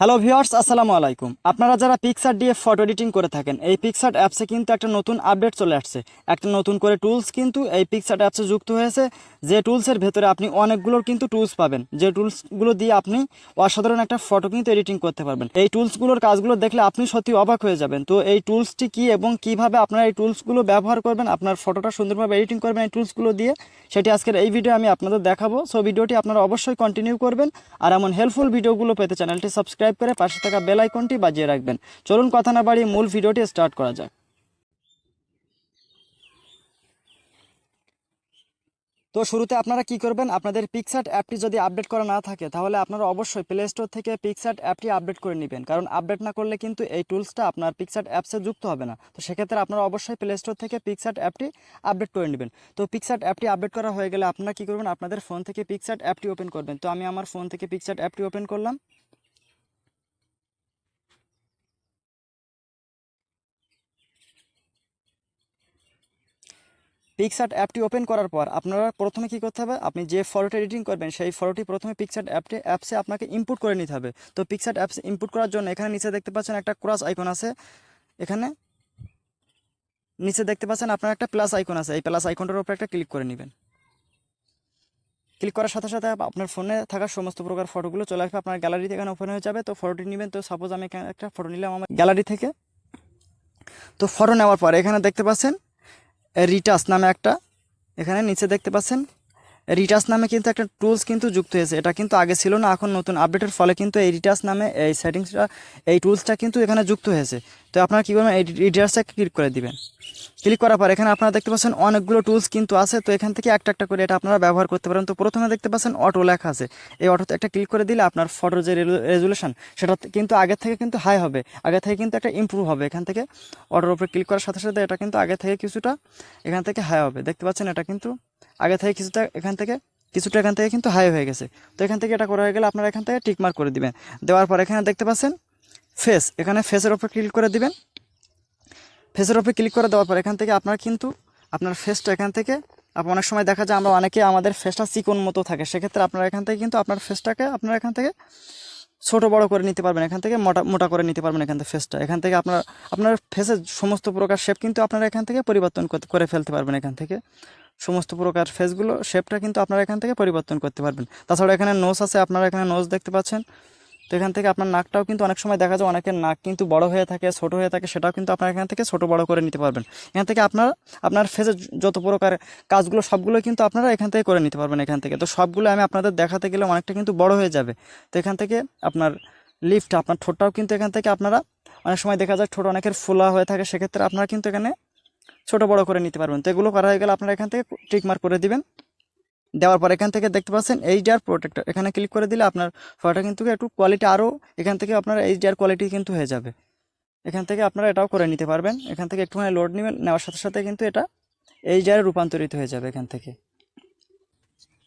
Hello viewers, আসসালামু আলাইকুম। আপনারা যারা পিক্সার দিয়ে ফটো এডিটিং করে থাকেন, এই পিক্সার অ্যাপসে কিন্তু একটা নতুন আপডেট চলে আসছে। একটা নতুন করে টুলস কিন্তু এই পিক্সার অ্যাপসে যুক্ত হয়েছে, যে টুলসের ভেতরে আপনি অনেকগুলোর কিন্তু টুলস পাবেন, যে টুলসগুলো দিয়ে আপনি অসাধারণ একটা ফটো কিন্তু এডিটিং করতে পারবেন। এই টুলসগুলোর কাজগুলো দেখলে আপনি সত্যি অবাক হয়ে যাবেন। তো এই টুলসটি কী এবং কিভাবে আপনারা এই টুলসগুলো ব্যবহার করবেন, আপনার ফটোটা সুন্দরভাবে এডিটিং করবেন এই টুলসগুলো দিয়ে, সেটি আজকের এই ভিডিও আমি আপনাদের দেখাবো। সো ভিডিওটি আপনারা অবশ্যই কন্টিনিউ করবেন, আর এমন হেল্পফুল ভিডিওগুলো পেতে চ্যানেলটি সাবস্ক্রাইব করে পাশে থাকা বেল আইকনটি বাজিয়ে রাখবেন। চলুন কথা না বাড়িয়ে মূল ভিডিওটি স্টার্ট করা যাক। তো শুরুতে আপনারা কি করবেন, আপনাদের পিক্সার্ট অ্যাপটি যদি আপডেট করা না থাকে তাহলে আপনারা অবশ্যই প্লে স্টোর থেকে পিক্সার্ট অ্যাপটি আপডেট করে নেবেন, কারণ আপডেট না করলে কিন্তু এই টুলসটা আপনার পিক্সার্ট অ্যাপসে যুক্ত হবে না। তো সেক্ষেত্রে আপনারা অবশ্যই প্লে স্টোর থেকে পিক্সার্ট অ্যাপটি আপডেট করে নেবেন। তো পিক্সার্ট অ্যাপটি আপডেট করা হয়ে গেলে আপনারা কি করবেন, আপনাদের ফোন থেকে পিক্সার্ট অ্যাপটি ওপেন করবেন। তো আমি আমার ফোন থেকে পিক্সার্ট অ্যাপটি ওপেন করলাম। পিক্সার্ট অ্যাপটি ওপেন করার পর আপনারা প্রথমে কি করতে হবে, আপনি যে ফটোটি এডিটিং করবেন সেই ফটোটি প্রথমে পিক্সার্ট অ্যাপসে আপনাকে ইনপুট করে নিতে হবে। তো পিক্সার্ট অ্যাপসে ইনপুট করার জন্য এখানে নিচে দেখতে পাচ্ছেন একটা ক্রস আইকন আছে, এখানে নিচে দেখতে পাচ্ছেন আপনার একটা প্লাস আইকন আছে, এই প্লাস আইকনটার উপর একটা ক্লিক করে নেবেন। ক্লিক করার সাথে সাথে আপনার ফোনে থাকা সমস্ত প্রকার ফটোগুলো চলে আসবে আপনার গ্যালারিতে, এখানে ওপেন হয়ে যাবে। তো ফটোটি নেবেন, তো সাপোজ আমি এখানে একটা ফটো নিলাম আমার গ্যালারি থেকে। তো ফটো নেওয়ার পর এখানে দেখতে পাচ্ছেন রিটাস নামে একটা, এখানে নিচে দেখতে পাচ্ছেন রিটাস নামে কিন্তু একটা টুলস কিন্তু যুক্ত হয়েছে। এটা কিন্তু আগে ছিল না, এখন নতুন আপডেটের ফলে কিন্তু এই রিটাস নামে এই সেটিংসটা, এই টুলসটা কিন্তু এখানে যুক্ত হয়েছে। তো আপনারা কী করবেন, এই রিটাসটা ক্লিক করে দিবেন। ক্লিক করার পর এখানে আপনারা দেখতে পাচ্ছেন অনেকগুলো টুলস কিন্তু আছে। তো এখান থেকে একটা একটা করে এটা আপনারা ব্যবহার করতে পারেন। তো প্রথমে দেখতে পাচ্ছেন অটো লেখা আছে, এই অটোতে একটা ক্লিক করে দিলে আপনার ফটোর যে রেজুলেশন সেটা কিন্তু আগের থেকে কিন্তু হাই হবে, আগে থেকে কিন্তু একটা ইমপ্রুভ হবে। এখান থেকে অটোর উপরে ক্লিক করার সাথে সাথে এটা কিন্তু আগে থেকে কিছুটা এখান থেকে হাই হবে। দেখতে পাচ্ছেন এটা কিন্তু আগে থেকে কিছুটা এখান থেকে কিন্তু হাই হয়ে গেছে। তো এখান থেকে এটা করা হয়ে গেলে আপনারা এখান থেকে টিকমার্ক করে দিবেন। দেওয়ার পর এখানে দেখতে পাচ্ছেন ফেস, এখানে ফেসের উপর ক্লিক করে দিবেন। ফেসের উপরে ক্লিক করে দেওয়ার পর এখান থেকে আপনার কিন্তু আপনার ফেসটা এখান থেকে অনেক সময় দেখা যায় আমরা অনেকে আমাদের ফেসটা চিকন মতো থাকে, সেক্ষেত্রে আপনারা এখান থেকে কিন্তু আপনার ফেসটাকে আপনারা এখান থেকে ছোট বড় করে নিতে পারবেন, এখান থেকে মোটা মোটা করে নিতে পারবেন। এখান থেকে ফেসটা এখান থেকে আপনার ফেসের সমস্ত প্রকার শেপ কিন্তু আপনারা এখান থেকে পরিবর্তন করে ফেলতে পারবেন। এখান থেকে সমস্ত প্রকার ফেসগুলো শেপটা কিন্তু আপনারা এখান থেকে পরিবর্তন করতে পারবেন। তাছাড়া এখানে নোজ আছে, আপনারা এখানে নোজ দেখতে পাচ্ছেন। তো এখান থেকে আপনার নাকটাও কিন্তু অনেক সময় দেখা যায় অনেকের নাক কিন্তু বড় হয়ে থাকে, ছোট হয়ে থাকে, সেটাও কিন্তু আপনার এখান থেকে ছোট বড় করে নিতে পারবেন। এখান থেকে আপনার ফেসের যত প্রকার কাজগুলো সবগুলো কিন্তু আপনারা এখান থেকে করে নিতে পারবেন। এখান থেকে তো সবগুলো আমি আপনাদের দেখাতে গেলে অনেকটা কিন্তু বড় হয়ে যাবে। তো এখান থেকে আপনার লিফট, আপনার ঠোঁটটাও কিন্তু এখান থেকে আপনারা অনেক সময় দেখা যায় ঠোঁট অনেকের ফোলা হয়ে থাকে, সেক্ষেত্রে আপনারা কিন্তু এখানে ছোট বড় করে নিতে পারবেন। তো এগুলো করা হয়ে গেলে আপনারা এখান থেকে টিক মার্ক করে দিবেন। দেওয়ার পর এখান থেকে দেখতে পাচ্ছেন এইচডিআর প্রোটেক্টর, এখানে ক্লিক করে দিলে আপনার ফটোটা কিন্তু একটু কোয়ালিটি আরও এখান থেকে আপনার এইচডিআর কোয়ালিটি কিন্তু হয়ে যাবে। এখান থেকে আপনারা এটাও করে নিতে পারবেন। এখান থেকে একটুখানি লোড নেবেন, নেওয়ার সাথে সাথে কিন্তু এটা এইচডিআরে রূপান্তরিত হয়ে যাবে। এখান থেকে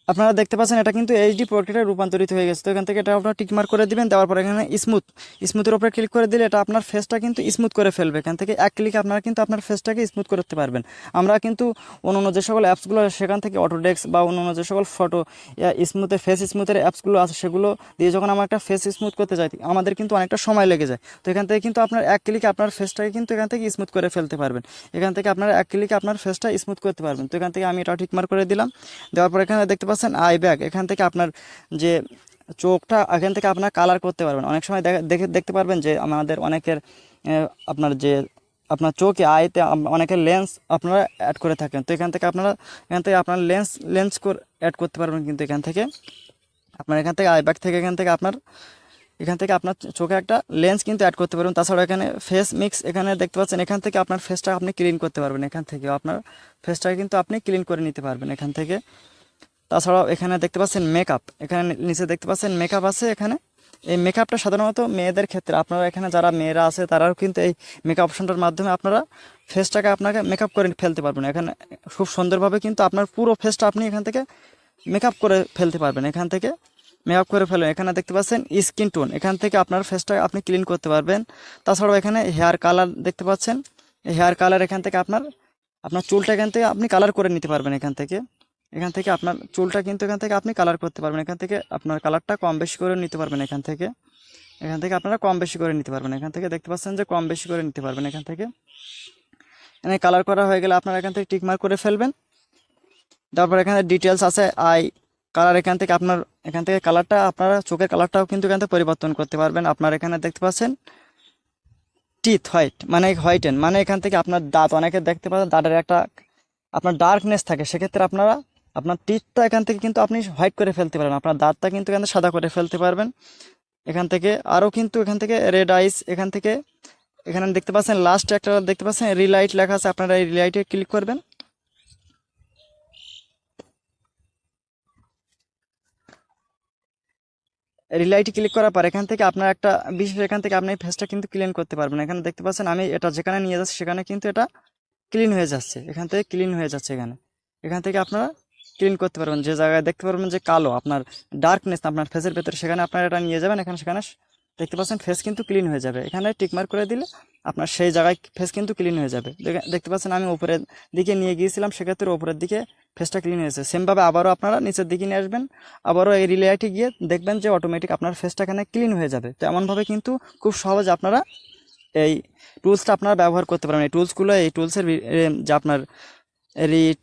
আপনারা দেখতে পাচ্ছেন এটা কিন্তু এইচডি পোর্ট্রেটে রূপান্তরিত হয়ে গেছে। তো এখান থেকে এটা আপনারা টিকমার্ক করে দিবেন। দেওয়ার পর এখানে স্মুথের উপরে ক্লিক করে দিলে এটা আপনার ফেসটা কিন্তু স্মুথ করে ফেলবে। এখান থেকে এক ক্লিকে আপনারা কিন্তু আপনার ফেসটাকে স্মুথ করতে পারবেন। আমরা কিন্তু অন্য যে সকল অ্যাপসগুলো সেখান থেকে অটোডেস্ক বা অন্য যে সকল ফটো ফেস স্মুথের অ্যাপসগুলো আছে সেগুলো দিয়ে যখন আমরা একটা ফেস স্মুথ করতে যাই আমাদের কিন্তু অনেকটা সময় লেগে যায়। তো এখান থেকে কিন্তু আপনার এক ক্লিকে আপনার ফেসটাকে কিন্তু এখান থেকে স্মুথ করে ফেলতে পারবেন। এখান থেকে আপনার এক ক্লিকে আপনার ফেসটা স্মুথ করতে পারবেন। তো এখান থেকে আমি এটা টিকমার্ক করে দিলাম। দেওয়ার পর এখানে দেখতে পাচ্ছেন আই ব্যাগ, এখান থেকে আপনার যে চোখটা এখান থেকে আপনার কালার করতে পারবেন। অনেক সময় দেখতে পারবেন যে আমাদের অনেকের আপনার যে আপনার চোখে আইতে অনেকের লেন্স আপনারা অ্যাড করে থাকেন। তো এখান থেকে আপনার লেন্স অ্যাড করতে পারবেন। কিন্তু এখান থেকে আই ব্যাগ থেকে এখান থেকে আপনার চোখে একটা লেন্স কিন্তু অ্যাড করতে পারবেন। তাছাড়া এখানে ফেস মিক্স এখানে দেখতে পাচ্ছেন, এখান থেকে আপনার ফেসটা আপনি ক্লিন করতে পারবেন। এখান থেকে আপনার ফেসটাকে কিন্তু আপনি ক্লিন করে নিতে পারবেন এখান থেকে। তাছাড়াও এখানে দেখতে পাচ্ছেন মেকআপ, এখানে নিচে দেখতে পাচ্ছেন মেকআপ আছে। এখানে এই মেকআপটা সাধারণত মেয়েদের ক্ষেত্রে, আপনারা এখানে যারা মেয়েরা আছে তারাও কিন্তু এই মেকআপ অপশনটার মাধ্যমে আপনারা ফেসটাকে আপনাকে মেকআপ করে ফেলতে পারবেন। এখানে খুব সুন্দরভাবে কিন্তু আপনার পুরো ফেসটা আপনি এখান থেকে মেকআপ করে ফেলতে পারবেন। এখান থেকে মেকআপ করে ফেলেন। এখানে দেখতে পাচ্ছেন স্কিন টোন, এখান থেকে আপনার ফেসটা আপনি ক্লিন করতে পারবেন। তাছাড়াও এখানে হেয়ার কালার দেখতে পাচ্ছেন, এই হেয়ার কালার এখান থেকে আপনার চুলটা এখান থেকে আপনি কালার করে নিতে পারবেন। এখান থেকে আপনার চুলটা কিন্তু এখান থেকে আপনি কালার করতে পারবেন। এখান থেকে আপনার কালারটা কম বেশি করে নিতে পারবেন এখান থেকে। এখান থেকে আপনারা কম বেশি করে নিতে পারবেন। এখান থেকে দেখতে পাচ্ছেন যে কম বেশি করে নিতে পারবেন। এখান থেকে এখানে কালার করা হয়ে গেলে আপনারা এখান থেকে টিক মার্ক করে ফেলবেন। তারপর এখানে ডিটেলস আছে আই কালার, এখান থেকে আপনার এখান থেকে কালারটা আপনারা চোখের কালারটাও কিন্তু এখান থেকে পরিবর্তন করতে পারবেন। আপনার এখানে দেখতে পাচ্ছেন টিথ হোয়াইট মানে হোয়াইটেন, মানে এখান থেকে আপনার দাঁত, অনেকে দেখতে পাচ্ছেন দাঁতের একটা আপনার ডার্কনেস থাকে, সেক্ষেত্রে আপনারা আপনার টিথটা এখান থেকে কিন্তু আপনি হোয়াইট করে ফেলতে পারবেন, আপনার দাঁতটা কিন্তু এখান থেকে সাদা করে ফেলতে পারবেন। এখান থেকে আরও কিন্তু এখান থেকে রেড আইস, এখান থেকে এখানে দেখতে পাচ্ছেন লাস্টে একটা দেখতে পাচ্ছেন রিলাইট লেখা আছে, আপনারা এই রিলাইটে ক্লিক করবেন। রিলাইটে ক্লিক করার পর এখান থেকে আপনার একটা বিশেষ এখান থেকে আপনি ফেসটা কিন্তু ক্লিন করতে পারবেন। এখানে দেখতে পাচ্ছেন আমি এটা যেখানে নিয়ে যাচ্ছি সেখানে কিন্তু এটা ক্লিন হয়ে যাচ্ছে, এখান থেকে ক্লিন হয়ে যাচ্ছে। এখান থেকে আপনারা ক্লিন করতে পারবেন। যে জায়গায় দেখতে পারবেন যে কালো আপনার ডার্কনেস আপনার ফেসের ভেতরে, সেখানে আপনারা এটা নিয়ে যাবেন, সেখানে দেখতে পাচ্ছেন ফেস কিন্তু ক্লিন হয়ে যাবে। এখানে টিকমার্ক করে দিলে আপনার সেই জায়গায় ফেস কিন্তু ক্লিন হয়ে যাবে। দেখতে পাচ্ছেন আমি উপরের দিকে নিয়ে গিয়েছিলাম, সেক্ষেত্রে উপরের দিকে ফেসটা ক্লিন হয়েছে। সেমভাবে আবারও আপনারা নিচের দিকে নিয়ে আসবেন, আবারও এই রিলেটে গিয়ে দেখবেন যে অটোমেটিক আপনার ফেসটা এখানে ক্লিন হয়ে যাবে। তো এমনভাবে কিন্তু খুব সহজে আপনারা এই টুলসটা আপনারা ব্যবহার করতে পারবেন। এই টুলসগুলো এই টুলসের যে আপনার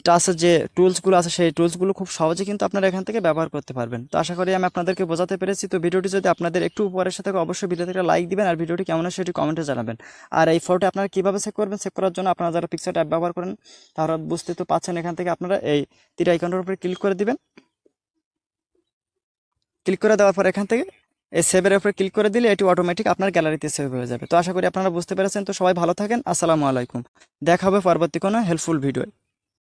টাচের যে টুলসগুলো আছে সেই টুলসগুলো খুব সহজে কিন্তু আপনারা এখান থেকে ব্যবহার করতে পারবেন। তো আশা করি আমি আপনাদেরকে বোঝাতে পেরেছি। তো ভিডিওটি যদি আপনাদের একটু উপকারের সাথে অবশ্যই ভিডিওতে একটা লাইক দিবেন, আর ভিডিওটি কেমন হয় সেটি কমেন্টে জানাবেন। আর এই ফটোটি আপনারা কীভাবে চেক করবেন, চেক করার জন্য আপনারা যারা পিকচার অ্যাপ ব্যবহার করেন তারা বুঝতে তো পাচ্ছেন। এখান থেকে আপনারা এই তীর আইকনের উপরে ক্লিক করে দিবেন। ক্লিক করে দেওয়ার পর এখান থেকে এই সেভের উপরে ক্লিক করে দিলে এটি অটোমেটিক আপনার গ্যালারিতে সেভ হয়ে যাবে। তো আশা করি আপনারা বুঝতে পেরেছেন। তো সবাই ভালো থাকেন, আসসালামু আলাইকুম। দেখা হবে পরবর্তী কোনো হেল্পফুল ভিডিও।